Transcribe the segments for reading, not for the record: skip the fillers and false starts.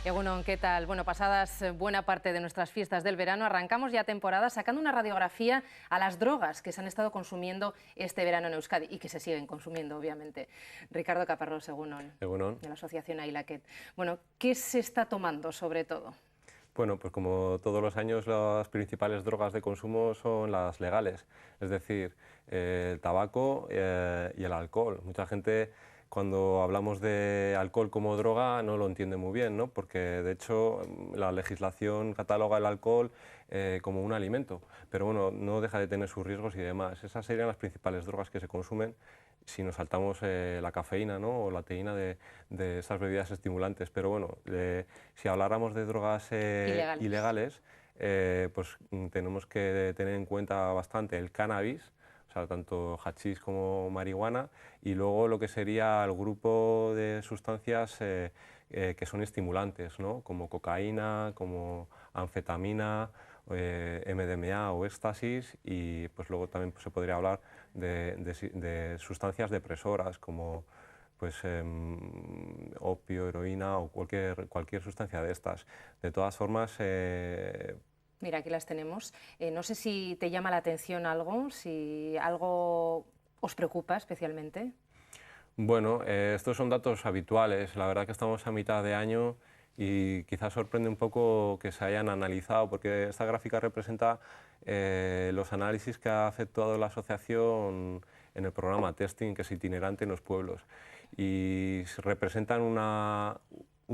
Egunon, ¿qué tal? Bueno, pasadas buena parte de nuestras fiestas del verano, arrancamos ya temporada sacando una radiografía a las drogas que se han estado consumiendo este verano en Euskadi y que se siguen consumiendo, obviamente. Ricardo Caparrós, egunon, Egunon. de la asociación Ailaquet. Bueno, ¿qué se está tomando sobre todo? Bueno, pues como todos los años las principales drogas de consumo son las legales, es decir, el tabaco y el alcohol. Mucha gente cuando hablamos de alcohol como droga no lo entiende muy bien, ¿no? Porque de hecho la legislación cataloga el alcohol como un alimento, pero bueno, no deja de tener sus riesgos y demás. Esas serían las principales drogas que se consumen si nos saltamos la cafeína, ¿no? O la teína de esas bebidas estimulantes. Pero bueno, si habláramos de drogas ilegales, pues tenemos que tener en cuenta bastante el cannabis, o sea, tanto hachís como marihuana, y luego lo que sería el grupo de sustancias que son estimulantes, ¿no? Como cocaína, como anfetamina, MDMA o éxtasis, y pues luego también se podría hablar de sustancias depresoras como pues, opio, heroína o cualquier sustancia de estas. De todas formas, Mira, aquí las tenemos. No sé si te llama la atención algo, si algo os preocupa especialmente. bueno, estos son datos habituales. La verdad que estamos a mitad de año y quizás sorprende un poco que se hayan analizado, porque esta gráfica representa los análisis que ha efectuado la asociación en el programa Testing, que es itinerante en los pueblos. Y representan un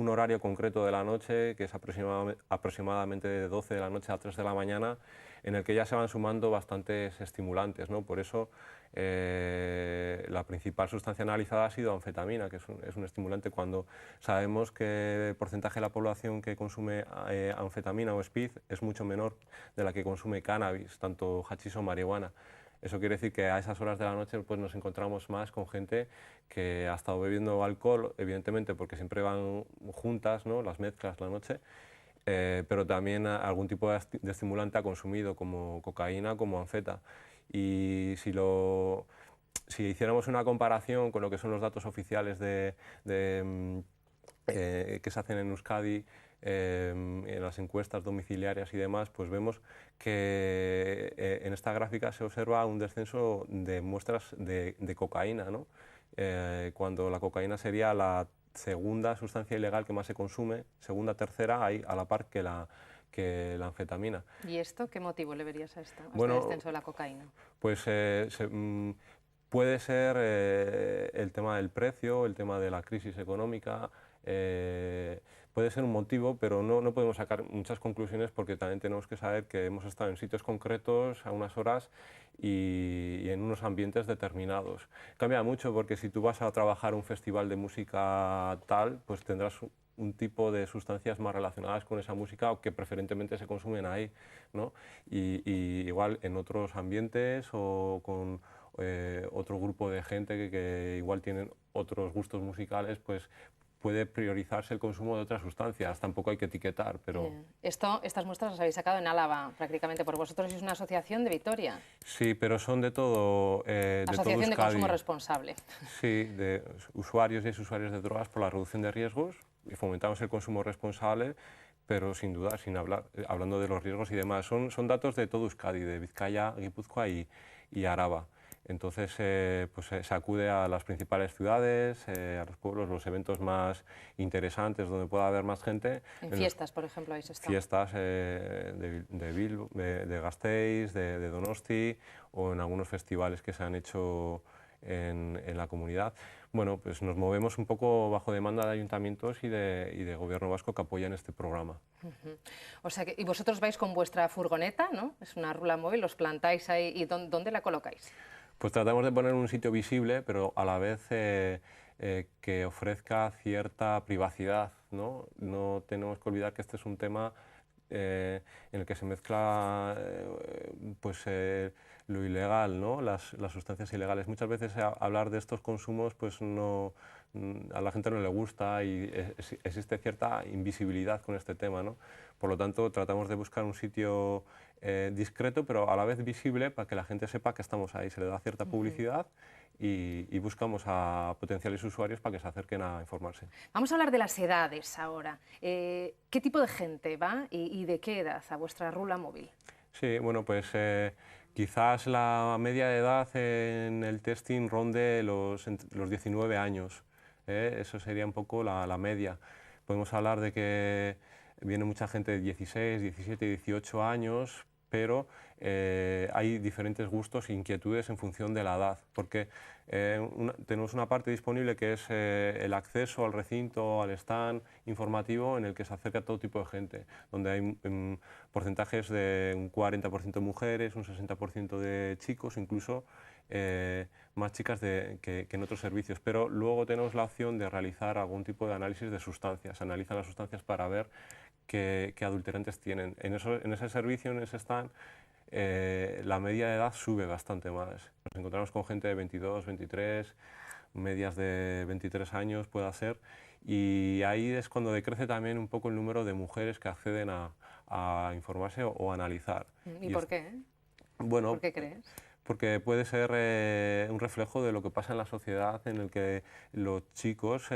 horario concreto de la noche, que es aproximadamente de 12 de la noche a 3 de la mañana, en el que ya se van sumando bastantes estimulantes, ¿no? Por eso la principal sustancia analizada ha sido anfetamina, que es un estimulante cuando sabemos que el porcentaje de la población que consume anfetamina o speed es mucho menor de la que consume cannabis, tanto hachís o marihuana. Eso quiere decir que a esas horas de la noche pues, nos encontramos más con gente que ha estado bebiendo alcohol, evidentemente porque siempre van juntas, ¿no? Las mezclas la noche, pero también algún tipo de estimulante ha consumido, como cocaína, como anfeta. Y si hiciéramos una comparación con lo que son los datos oficiales que se hacen en Euskadi, en las encuestas domiciliarias y demás, pues vemos que en esta gráfica se observa un descenso de muestras de cocaína, ¿no? Cuando la cocaína sería la segunda sustancia ilegal que más se consume, segunda, tercera, ahí a la par que la anfetamina. ¿Y esto qué motivo le verías a esto, a este Bueno, descenso de la cocaína? pues puede ser el tema del precio, el tema de la crisis económica, puede ser un motivo, pero no podemos sacar muchas conclusiones porque también tenemos que saber que hemos estado en sitios concretos a unas horas y en unos ambientes determinados. Cambia mucho porque si tú vas a trabajar un festival de música tal, pues tendrás un tipo de sustancias más relacionadas con esa música o que preferentemente se consumen ahí, ¿no? Y igual en otros ambientes o con otro grupo de gente que igual tienen otros gustos musicales, pues puede priorizarse el consumo de otras sustancias. Tampoco hay que etiquetar, pero... Estas muestras las habéis sacado en Álava, prácticamente, porque vosotros sois una asociación de Vitoria. Sí, pero son de todo Asociación de Euskadi. Consumo Responsable. Sí, de usuarios y exusuarios de drogas por la reducción de riesgos, y fomentamos el consumo responsable, pero sin duda, hablando de los riesgos y demás. Son datos de todo Euskadi, de Vizcaya, Guipúzcoa y Araba. Entonces, pues, se acude a las principales ciudades, a los pueblos, los eventos más interesantes, donde pueda haber más gente. En fiestas, por ejemplo, habéis estado. Fiestas de Bilbo, de Gasteiz, de Donosti, o en algunos festivales que se han hecho en la comunidad. Bueno, pues nos movemos un poco bajo demanda de ayuntamientos y de gobierno vasco que apoyan este programa. O sea y vosotros vais con vuestra furgoneta, ¿no? Es una rula móvil, os plantáis ahí. ¿Y dónde la colocáis? Pues tratamos de poner un sitio visible, pero a la vez que ofrezca cierta privacidad, ¿no? No tenemos que olvidar que este es un tema en el que se mezcla pues, lo ilegal, ¿no? Las sustancias ilegales. Muchas veces hablar de estos consumos pues, no a la gente no le gusta y existe cierta invisibilidad con este tema, ¿no? Por lo tanto, tratamos de buscar un sitio discreto, pero a la vez visible, para que la gente sepa que estamos ahí. Se le da cierta publicidad y buscamos a potenciales usuarios para que se acerquen a informarse. Vamos a hablar de las edades ahora. ¿Qué tipo de gente va y de qué edad a vuestra rula móvil? Sí, bueno, pues quizás la media de edad en el testing ronde los 19 años. Eso sería un poco la media. Podemos hablar de que viene mucha gente de 16, 17, 18 años, pero hay diferentes gustos e inquietudes en función de la edad, porque tenemos una parte disponible que es el acceso al recinto, al stand informativo, en el que se acerca todo tipo de gente, donde hay porcentajes de un 40% de mujeres, un 60% de chicos, incluso más chicas que en otros servicios, pero luego tenemos la opción de realizar algún tipo de análisis de sustancias. Analizan las sustancias para ver qué adulterantes tienen. En ese servicio, en ese stand, la media de edad sube bastante más. Nos encontramos con gente de 22, 23, medias de 23 años puede ser, y ahí es cuando decrece también un poco el número de mujeres que acceden a informarse o a analizar. ¿Y por qué? Bueno, ¿Por qué crees? Porque puede ser un reflejo de lo que pasa en la sociedad, en el que los chicos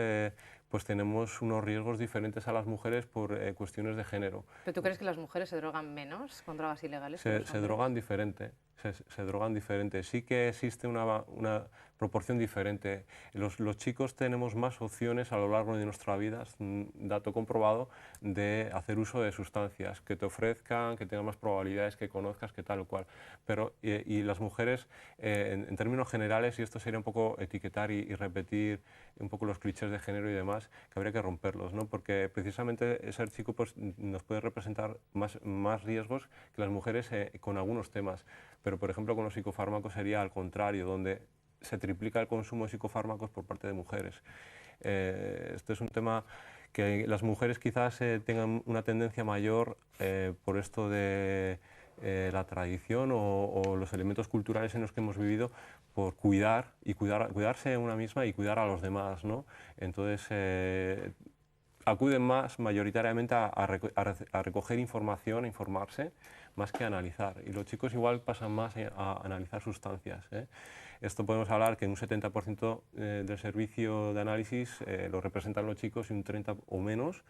pues tenemos unos riesgos diferentes a las mujeres por cuestiones de género. ¿Pero tú crees que las mujeres se drogan menos con drogas ilegales que los Se hombres? drogan diferente, se drogan diferente. Sí que existe una proporción diferente. Los chicos tenemos más opciones a lo largo de nuestra vida, es un dato comprobado, de hacer uso de sustancias que te ofrezcan, que tengan más probabilidades, que conozcas, que tal o cual. Pero, y las mujeres, en términos generales, y esto sería un poco etiquetar y repetir un poco los clichés de género y demás, que habría que romperlos, ¿no? Porque precisamente ser chico pues, nos puede representar más riesgos que las mujeres con algunos temas. Pero, por ejemplo, con los psicofármacos sería al contrario, donde se triplica el consumo de psicofármacos por parte de mujeres. Este es un tema que las mujeres quizás tengan una tendencia mayor por esto de la tradición o los elementos culturales en los que hemos vivido, por cuidarse una misma y cuidar a los demás, ¿no? Entonces acuden más mayoritariamente a recoger información, a informarse, más que a analizar. Y los chicos igual pasan más a analizar sustancias. Esto podemos hablar que un 70% del servicio de análisis lo representan los chicos y un 30% o menos,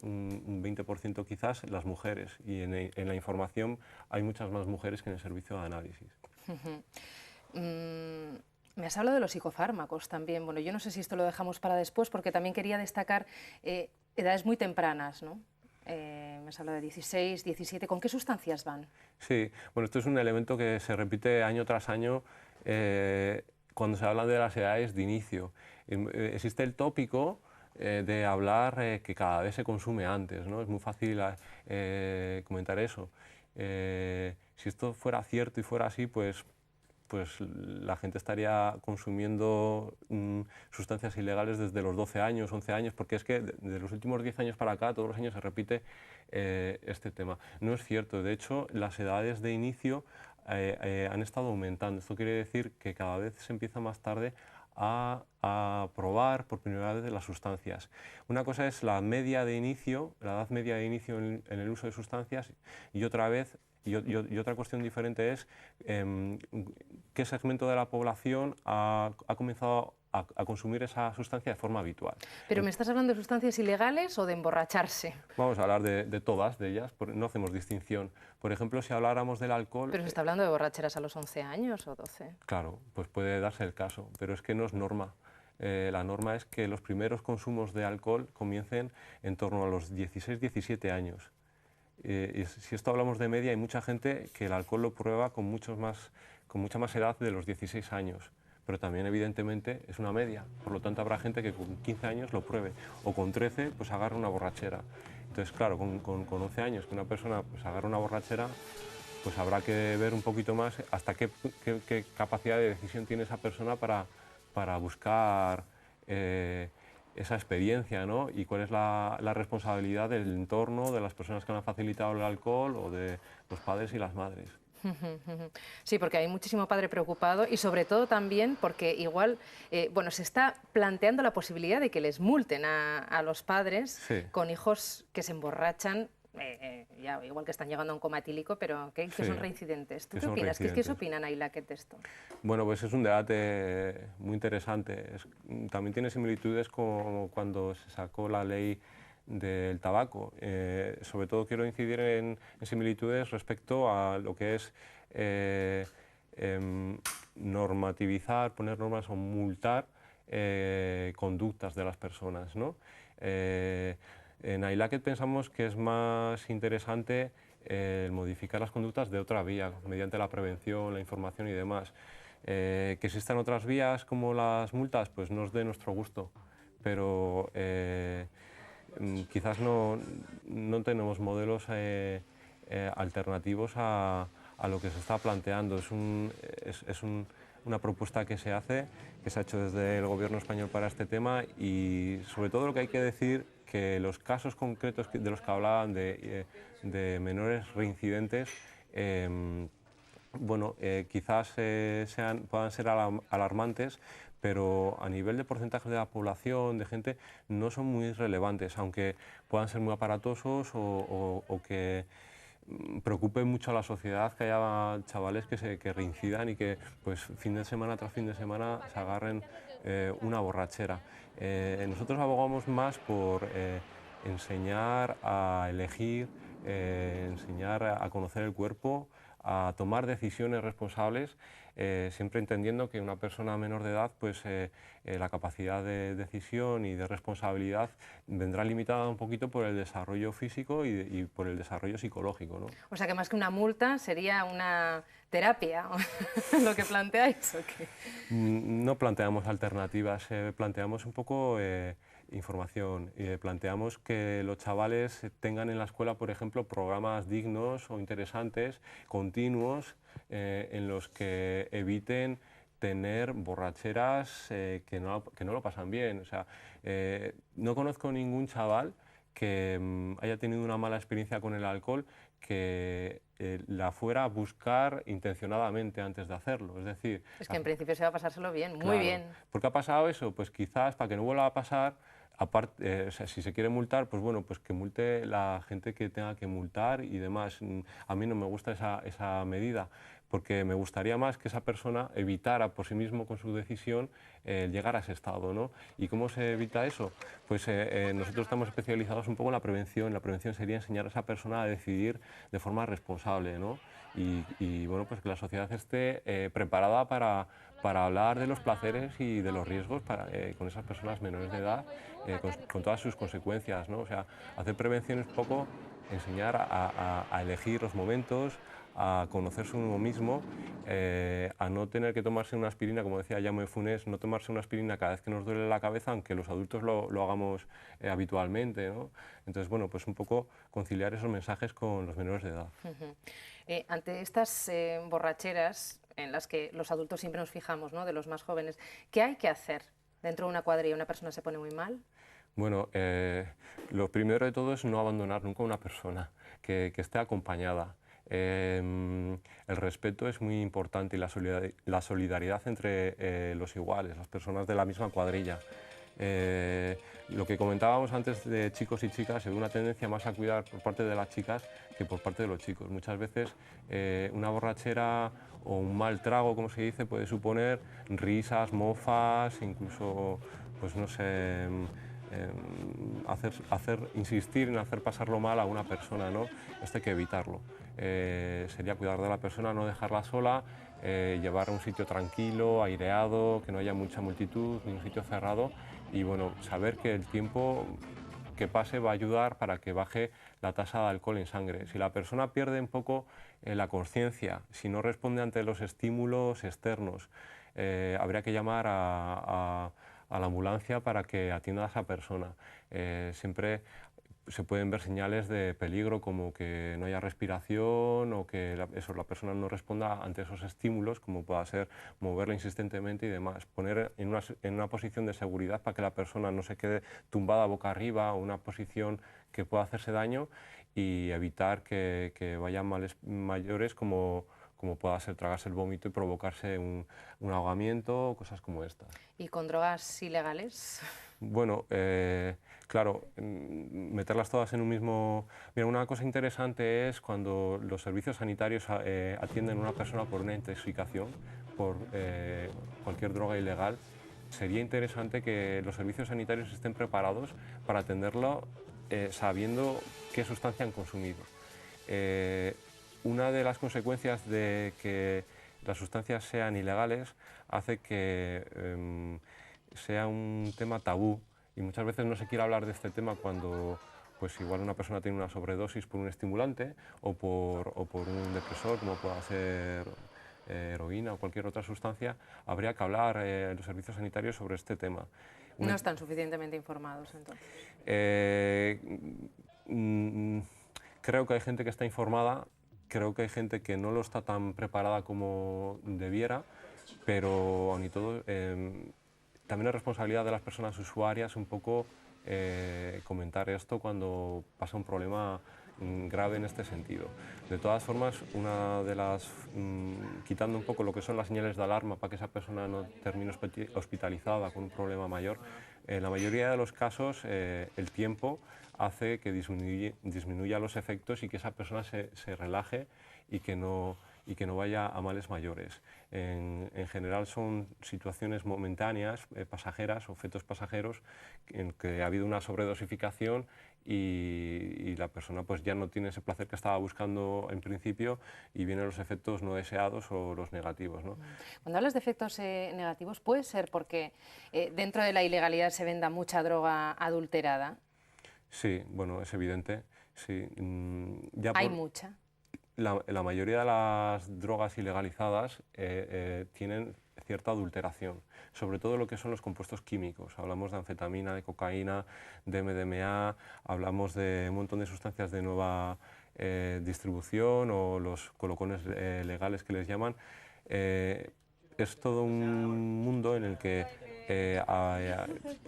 un 20% quizás, las mujeres. Y en la información hay muchas más mujeres que en el servicio de análisis. Me has hablado de los psicofármacos también. Bueno, yo no sé si esto lo dejamos para después, porque también quería destacar edades muy tempranas, ¿no? Me has hablado de 16, 17. ¿Con qué sustancias van? Sí, bueno, esto es un elemento que se repite año tras año cuando se habla de las edades de inicio. Existe el tópico de hablar que cada vez se consume antes, ¿no? Es muy fácil comentar eso. Si esto fuera cierto y fuera así, pues la gente estaría consumiendo sustancias ilegales desde los 12 años, 11 años, porque es que de los últimos 10 años para acá, todos los años se repite este tema. No es cierto, de hecho, las edades de inicio han estado aumentando. Esto quiere decir que cada vez se empieza más tarde a probar por primera vez las sustancias. Una cosa es la media de inicio, la edad media de inicio en el uso de sustancias, y otra vez y otra cuestión diferente es qué segmento de la población ha comenzado a consumir esa sustancia de forma habitual. ¿Pero me estás hablando de sustancias ilegales o de emborracharse? Vamos a hablar de todas de ellas, no hacemos distinción. Por ejemplo, si habláramos del alcohol... ¿Pero se está hablando de borracheras a los 11 años o 12? Claro, pues puede darse el caso, pero es que no es norma. La norma es que los primeros consumos de alcohol comiencen en torno a los 16, 17 años. Y si esto hablamos de media, hay mucha gente que el alcohol lo prueba con mucha más edad de los 16 años, pero también evidentemente es una media, por lo tanto habrá gente que con 15 años lo pruebe, o con 13 pues agarra una borrachera. Entonces claro, con 11 años que una persona pues agarra una borrachera, pues habrá que ver un poquito más hasta qué capacidad de decisión tiene esa persona para buscar esa experiencia, ¿no? Y cuál es la responsabilidad del entorno, de las personas que han facilitado el alcohol o de los padres y las madres. Sí, porque hay muchísimo padre preocupado y sobre todo también porque igual, bueno, se está planteando la posibilidad de que les multen a los padres Sí, con hijos que se emborrachan, ya, igual que están llegando a un coma etílico, pero que son sí, reincidentes. ¿Tú que qué son opinas? ¿Qué reincidentes. opinan ahí la que esto? Bueno, pues es un debate muy interesante. También tiene similitudes con cuando se sacó la ley del tabaco. Sobre todo quiero incidir en similitudes respecto a lo que es em, normativizar, poner normas o multar conductas de las personas, ¿no? En AILACET pensamos que es más interesante el modificar las conductas de otra vía, mediante la prevención, la información y demás. Que existan otras vías como las multas, pues no es de nuestro gusto, pero quizás no tenemos modelos alternativos a lo que se está planteando. Una propuesta que se hace, que se ha hecho desde el Gobierno español para este tema y sobre todo lo que hay que decir que los casos concretos de los que hablaban de menores reincidentes, bueno, quizás puedan ser alarmantes, pero a nivel de porcentaje de la población, de gente, no son muy relevantes, aunque puedan ser muy aparatosos o que preocupe mucho a la sociedad que haya chavales que reincidan y que pues fin de semana tras fin de semana se agarren una borrachera. Nosotros abogamos más por enseñar a elegir, enseñar a conocer el cuerpo, a tomar decisiones responsables, siempre entendiendo que una persona menor de edad, pues la capacidad de decisión y de responsabilidad vendrá limitada un poquito por el desarrollo físico y por el desarrollo psicológico, ¿no? O sea, que más que una multa sería una terapia, lo que planteáis, ¿o qué? No planteamos alternativas, planteamos un poco información. Planteamos que los chavales tengan en la escuela, por ejemplo, programas dignos o interesantes, continuos, en los que eviten tener borracheras que no lo pasan bien. O sea, no conozco ningún chaval que haya tenido una mala experiencia con el alcohol que la fuera a buscar intencionadamente antes de hacerlo. Es decir, Es que en principio se va a pasárselo bien, muy claro, bien. ¿por qué ha pasado eso? Pues quizás para que no vuelva a pasar, aparte, o sea, si se quiere multar, pues bueno, pues que multe la gente que tenga que multar y demás. A mí no me gusta esa medida, porque me gustaría más que esa persona evitara por sí mismo con su decisión llegar a ese estado, ¿no? ¿Y cómo se evita eso? Pues nosotros estamos especializados un poco en la prevención. La prevención sería enseñar a esa persona a decidir de forma responsable, ¿no? Y bueno, pues que la sociedad esté preparada para hablar de los placeres y de los riesgos con esas personas menores de edad, con todas sus consecuencias, ¿no? O sea, hacer prevención es poco enseñar a elegir los momentos, a conocerse uno mismo, a no tener que tomarse una aspirina, como decía Jaume Funes, no tomarse una aspirina cada vez que nos duele la cabeza, aunque los adultos lo hagamos habitualmente, ¿no? Entonces, bueno, pues un poco conciliar esos mensajes con los menores de edad. Ante estas borracheras en las que los adultos siempre nos fijamos, ¿no?, de los más jóvenes, ¿qué hay que hacer? Dentro de una cuadrilla una persona se pone muy mal. Bueno, lo primero de todo es no abandonar nunca a una persona, que esté acompañada. El respeto es muy importante y la solidaridad entre los iguales, las personas de la misma cuadrilla. Lo que comentábamos antes de chicos y chicas, hay una tendencia más a cuidar por parte de las chicas que por parte de los chicos. Muchas veces una borrachera o un mal trago, como se dice, puede suponer risas, mofas, incluso, pues no sé, insistir en hacer pasarlo mal a una persona, ¿no? Esto hay que evitarlo. Sería cuidar de la persona, no dejarla sola, llevarla a un sitio tranquilo, aireado, que no haya mucha multitud, ni un sitio cerrado y bueno, saber que el tiempo que pase va a ayudar para que baje la tasa de alcohol en sangre. Si la persona pierde un poco la conciencia, si no responde ante los estímulos externos, habría que llamar a la ambulancia para que atienda a esa persona. Siempre se pueden ver señales de peligro como que no haya respiración o que la persona no responda ante esos estímulos, como pueda ser moverla insistentemente y demás. Poner en una posición de seguridad para que la persona no se quede tumbada boca arriba o una posición que pueda hacerse daño y evitar que vayan males mayores como como pueda ser tragarse el vómito y provocarse un ahogamiento o cosas como estas. ¿Y con drogas ilegales? Bueno, claro, meterlas todas en un mismo... Mira, una cosa interesante es cuando los servicios sanitarios atienden a una persona por una intoxicación, por cualquier droga ilegal. Sería interesante que los servicios sanitarios estén preparados para atenderlo sabiendo qué sustancia han consumido. Una de las consecuencias de que las sustancias sean ilegales hace que sea un tema tabú y muchas veces no se quiere hablar de este tema cuando pues igual una persona tiene una sobredosis por un estimulante o por un depresor, como pueda ser heroína o cualquier otra sustancia. Habría que hablar en los servicios sanitarios sobre este tema. No están suficientemente informados, entonces. Creo que hay gente que está informada, creo que hay gente que no lo está tan preparada como debiera, pero aun y todo, también es responsabilidad de las personas usuarias un poco comentar esto cuando pasa un problema grave en este sentido. De todas formas, quitando un poco lo que son las señales de alarma para que esa persona no termine hospitalizada con un problema mayor, en la mayoría de los casos el tiempo hace que disminuya los efectos y que esa persona se relaje y que no vaya a males mayores. En general son situaciones momentáneas, pasajeras o efectos pasajeros en que ha habido una sobredosificación y la persona pues ya no tiene ese placer que estaba buscando en principio y vienen los efectos no deseados o los negativos, ¿no? Cuando hablas de efectos negativos, ¿puede ser porque dentro de la ilegalidad se venda mucha droga adulterada? Sí, bueno, es evidente. Sí. ¿Hay mucha? La mayoría de las drogas ilegalizadas tienen cierta adulteración, sobre todo lo que son los compuestos químicos. Hablamos de anfetamina, de cocaína, de MDMA, hablamos de un montón de sustancias de nueva distribución o los colocones legales que les llaman. Es todo un mundo en el que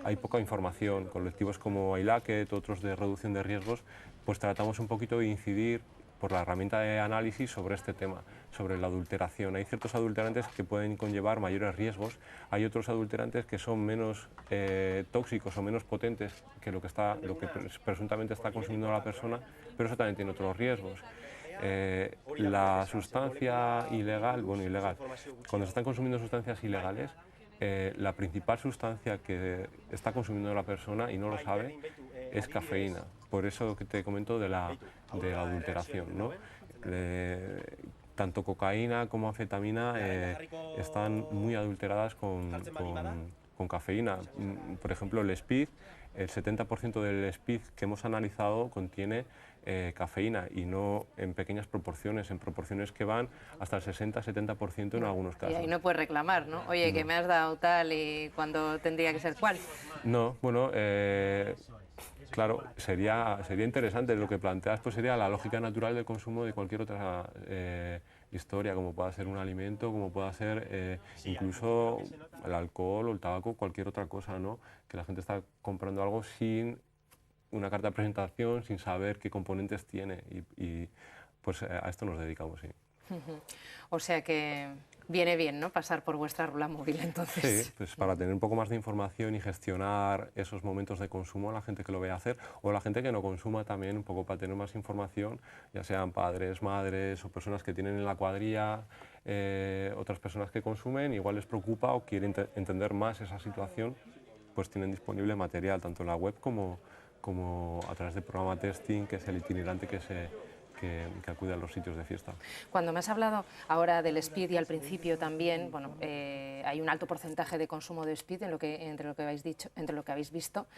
hay poca información. Colectivos como ILACET, otros de reducción de riesgos, pues tratamos un poquito de incidir por la herramienta de análisis sobre este tema, sobre la adulteración. Hay ciertos adulterantes que pueden conllevar mayores riesgos, hay otros adulterantes que son menos tóxicos o menos potentes que lo que presuntamente está consumiendo la persona, pero eso también tiene otros riesgos. La sustancia ilegal, cuando se están consumiendo sustancias ilegales, la principal sustancia que está consumiendo la persona y no lo sabe es cafeína. Por eso que te comento de la adulteración, ¿no? Tanto cocaína como anfetamina están muy adulteradas con cafeína. Por ejemplo, el speed, el 70% del speed que hemos analizado contiene cafeína y no en pequeñas proporciones, en proporciones que van hasta el 60-70% en algunos casos. Y ahí no puedes reclamar, ¿no? Oye, que me has dado tal y cuando tendría que ser cuál. No, bueno, claro, sería interesante. Lo que planteas pues sería la lógica natural del consumo de cualquier otra historia, como pueda ser un alimento, como pueda ser incluso el alcohol o el tabaco, cualquier otra cosa, ¿no? Que la gente está comprando algo sin una carta de presentación, sin saber qué componentes tiene y pues a esto nos dedicamos, sí. O sea que viene bien, ¿no?, pasar por vuestra rula móvil, entonces. Sí, pues para tener un poco más de información y gestionar esos momentos de consumo a la gente que lo vaya a hacer o la gente que no consuma también, un poco para tener más información, ya sean padres, madres o personas que tienen en la cuadrilla otras personas que consumen, igual les preocupa o quieren entender más esa situación, pues tienen disponible material tanto en la web como a través del programa Testing, que es el itinerante que acude a los sitios de fiesta. Cuando me has hablado ahora del speed y al principio también, bueno, hay un alto porcentaje de consumo de speed entre lo que habéis visto.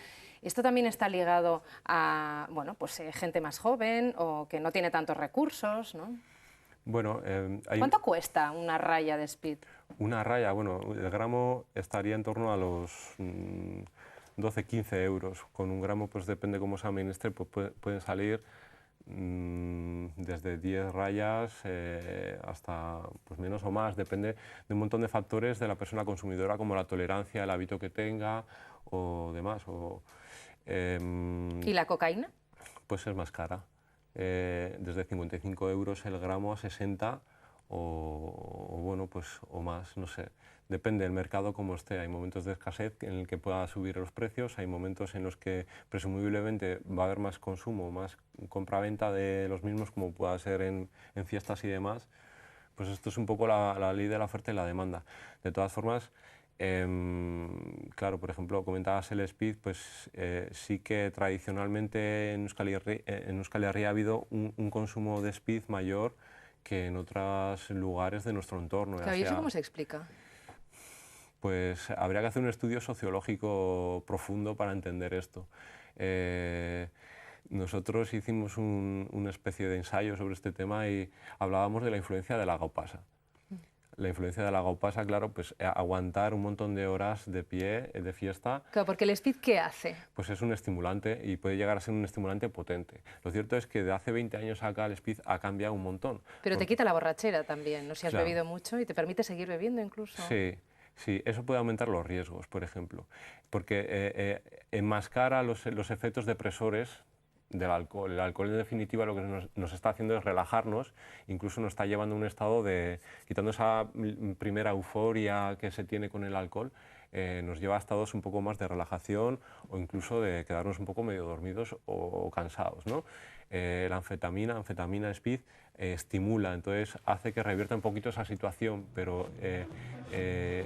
Esto también está ligado a, bueno, pues gente más joven o que no tiene tantos recursos, ¿no? Bueno, ¿Cuánto cuesta una raya de speed? Una raya, bueno, el gramo estaría en torno a los 12-15 euros. Con un gramo, pues depende cómo se administre, pues pueden salir desde 10 rayas hasta pues menos o más, depende de un montón de factores de la persona consumidora, como la tolerancia, el hábito que tenga o demás. ¿Y la cocaína? Pues es más cara, desde 55 euros el gramo a 60 o bueno, pues, o más, no sé. Depende del mercado como esté. Hay momentos de escasez en el que pueda subir los precios, hay momentos en los que presumiblemente va a haber más consumo, más compra-venta de los mismos, como pueda ser en fiestas y demás. Pues esto es un poco la ley de la oferta y la demanda. De todas formas, claro, por ejemplo, comentabas el speed, pues sí que tradicionalmente en Euskal Herria ha habido un consumo de speed mayor que en otros lugares de nuestro entorno. Claro, ¿y eso cómo se explica? Pues habría que hacer un estudio sociológico profundo para entender esto. Nosotros hicimos una especie de ensayo sobre este tema y hablábamos de la influencia de la gaupasa. La influencia de la gaupasa, claro, pues aguantar un montón de horas de pie, de fiesta. Claro, porque el speed, ¿qué hace? Pues es un estimulante y puede llegar a ser un estimulante potente. Lo cierto es que de hace 20 años acá el speed ha cambiado un montón. Pero te quita la borrachera también, ¿no? Si has Claro. bebido mucho y te permite seguir bebiendo incluso. Sí, sí, eso puede aumentar los riesgos, por ejemplo, porque enmascara los efectos depresores del alcohol. El alcohol, en definitiva, lo que nos está haciendo es relajarnos, incluso nos está llevando a un estado de, quitando esa primera euforia que se tiene con el alcohol, nos lleva a estados un poco más de relajación o incluso de quedarnos un poco medio dormidos o cansados, ¿no? La anfetamina speed, estimula, entonces hace que revierta un poquito esa situación, pero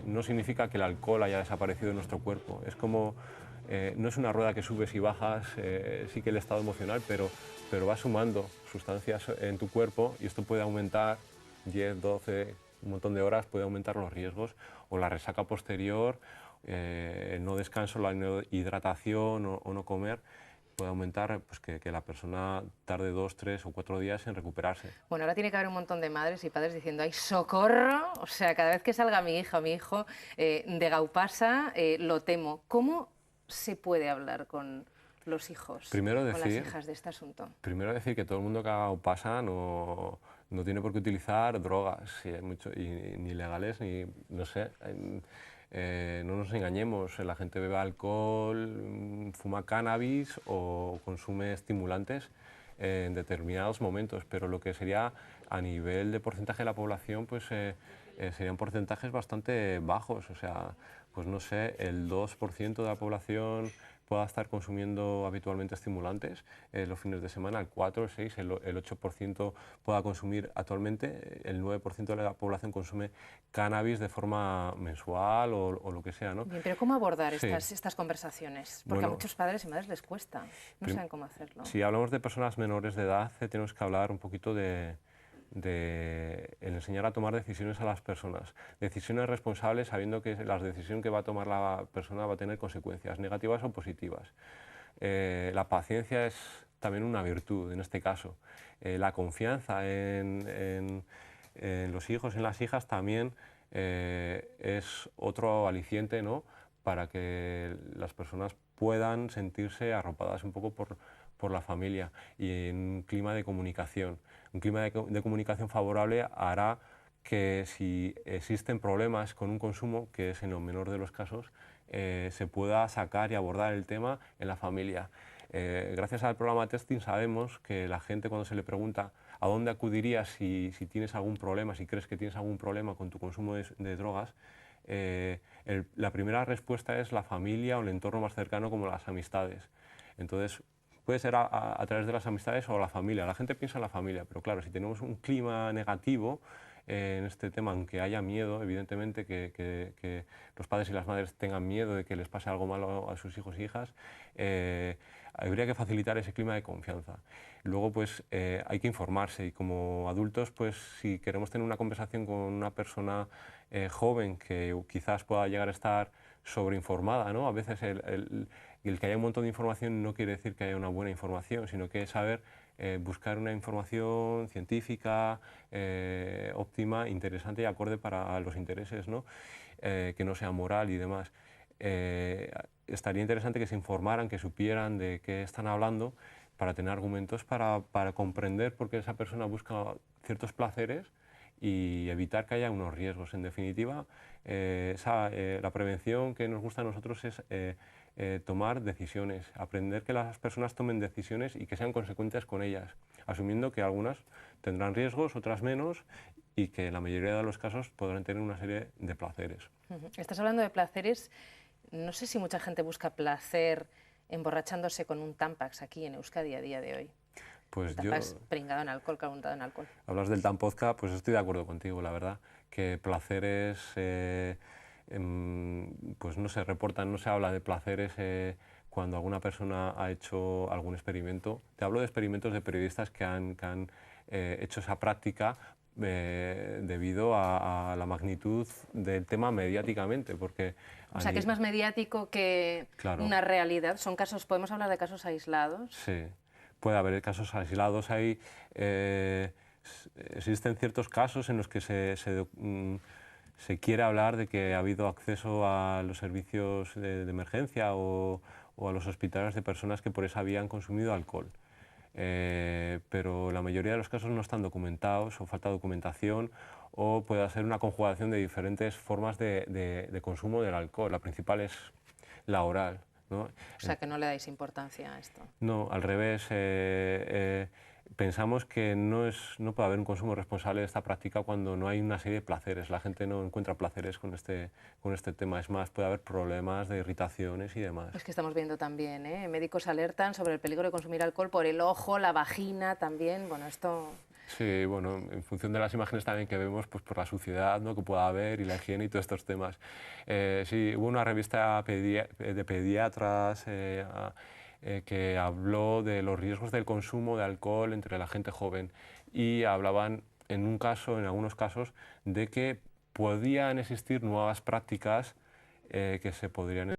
no significa que el alcohol haya desaparecido de nuestro cuerpo. Es como, no es una rueda que subes y bajas, sí que el estado emocional, pero va sumando sustancias en tu cuerpo y esto puede aumentar 10, 12, un montón de horas, puede aumentar los riesgos o la resaca posterior, el no descanso, la no hidratación o no comer puede aumentar pues, que la persona tarde 2, 3 o 4 días en recuperarse. Bueno, ahora tiene que haber un montón de madres y padres diciendo, ¡ay, socorro! O sea, cada vez que salga mi hija o mi hijo de gaupasa, lo temo. ¿Cómo se puede hablar con los hijos, con las hijas de este asunto? Primero decir que todo el mundo que haga gaupasa no tiene por qué utilizar drogas, ni legales, ni, no sé, no nos engañemos, la gente bebe alcohol, fuma cannabis o consume estimulantes en determinados momentos, pero lo que sería a nivel de porcentaje de la población, pues serían porcentajes bastante bajos, o sea, pues no sé, el 2% de la población pueda estar consumiendo habitualmente estimulantes los fines de semana, el 4, el 6, el 8% pueda consumir actualmente, el 9% de la población consume cannabis de forma mensual o lo que sea, ¿no? Bien, pero ¿cómo abordar Sí. estas conversaciones? Porque Bueno, a muchos padres y madres les cuesta, no saben cómo hacerlo. Si hablamos de personas menores de edad, tenemos que hablar un poquito de el enseñar a tomar decisiones a las personas. Decisiones responsables sabiendo que la decisión que va a tomar la persona va a tener consecuencias negativas o positivas. La paciencia es también una virtud en este caso. La confianza en los hijos, en las hijas también es otro aliciente, ¿no? Para que las personas puedan sentirse arropadas un poco por la familia y en un clima de comunicación. Un clima de comunicación favorable hará que si existen problemas con un consumo, que es en lo menor de los casos, se pueda sacar y abordar el tema en la familia. Gracias al programa Testing sabemos que la gente cuando se le pregunta a dónde acudirías si tienes algún problema, si crees que tienes algún problema con tu consumo de drogas, la primera respuesta es la familia o el entorno más cercano como las amistades. Entonces, puede ser a través de las amistades o la familia. La gente piensa en la familia, pero claro, si tenemos un clima negativo en este tema, aunque haya miedo, evidentemente, que los padres y las madres tengan miedo de que les pase algo malo a sus hijos e hijas, habría que facilitar ese clima de confianza. Luego, pues, hay que informarse y como adultos, pues, si queremos tener una conversación con una persona joven que quizás pueda llegar a estar sobreinformada, ¿no? A veces el que haya un montón de información no quiere decir que haya una buena información, sino que es saber buscar una información científica, óptima, interesante y acorde para los intereses, ¿no? Que no sea moral y demás. Estaría interesante que se informaran, que supieran de qué están hablando para tener argumentos para comprender por qué esa persona busca ciertos placeres y evitar que haya unos riesgos. En definitiva, la prevención que nos gusta a nosotros es tomar decisiones, aprender que las personas tomen decisiones y que sean consecuentes con ellas, asumiendo que algunas tendrán riesgos, otras menos, y que en la mayoría de los casos podrán tener una serie de placeres. Estás hablando de placeres. No sé si mucha gente busca placer emborrachándose con un Tampax aquí en Euskadi a día de hoy. Pues Tampax pringado en alcohol, untado en alcohol. Hablas del Tampodca, pues estoy de acuerdo contigo, la verdad, que placeres, pues no se reportan, no se habla de placeres cuando alguna persona ha hecho algún experimento. Te hablo de experimentos de periodistas que han hecho esa práctica debido a la magnitud del tema mediáticamente, porque... O sea, que es más mediático que una realidad. Son casos, ¿podemos hablar de casos aislados? Sí, puede haber casos aislados. Existen ciertos casos en los que se quiere hablar de que ha habido acceso a los servicios de emergencia o a los hospitales de personas que por esa vía han consumido alcohol. Pero la mayoría de los casos no están documentados o falta documentación, o puede ser una conjugación de diferentes formas de consumo del alcohol. La principal es la oral, ¿no? O sea, que no le dais importancia a esto. No, al revés. Pensamos que no puede haber un consumo responsable de esta práctica cuando no hay una serie de placeres. La gente no encuentra placeres con este tema. Es más, puede haber problemas de irritaciones y demás. Es que estamos viendo también, médicos alertan sobre el peligro de consumir alcohol por el ojo, la vagina también. Bueno, esto... Sí, bueno, en función de las imágenes también que vemos, pues por la suciedad, ¿no?, que pueda haber, y la higiene y todos estos temas. Sí, hubo una revista de pediatras que habló de los riesgos del consumo de alcohol entre la gente joven, y hablaban en algunos casos, de que podían existir nuevas prácticas que se podrían